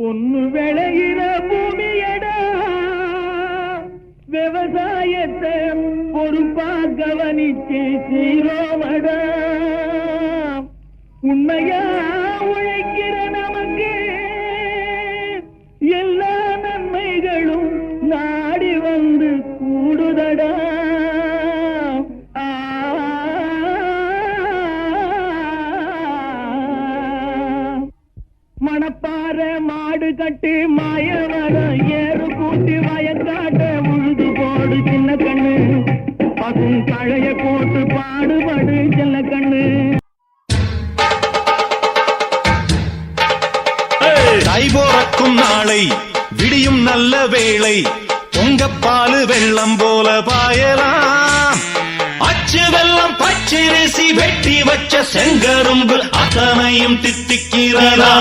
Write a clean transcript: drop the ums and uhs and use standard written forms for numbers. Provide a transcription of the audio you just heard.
பொண்ணு விளையிற பூமியடா, விவசாயத்தை பொறுப்பா கவனிச்சு சீரோமடா. உண்மையா உழைக்கிற நமக்கு எல்லா நன்மைகளும் நாடி வந்து கூடுதடா. மணப்பாற மாடு கட்டு மாயவர ஏறு கூட்டி வயக்காட்ட உழுது போடு சின்ன கண்ணு, பசும் கழைய போட்டு பாடுபடு சின்ன கண்ணு. தை போறக்கும் நாளை விடியும் நல்ல வேளை, பொங்கப்பாலு வெள்ளம் போல பாயலாம். அச்சு வெள்ளம் பச்சரிசி வெட்டி வச்ச செங்கரும்பு அத்தனையும் தித்திக்கிறதா.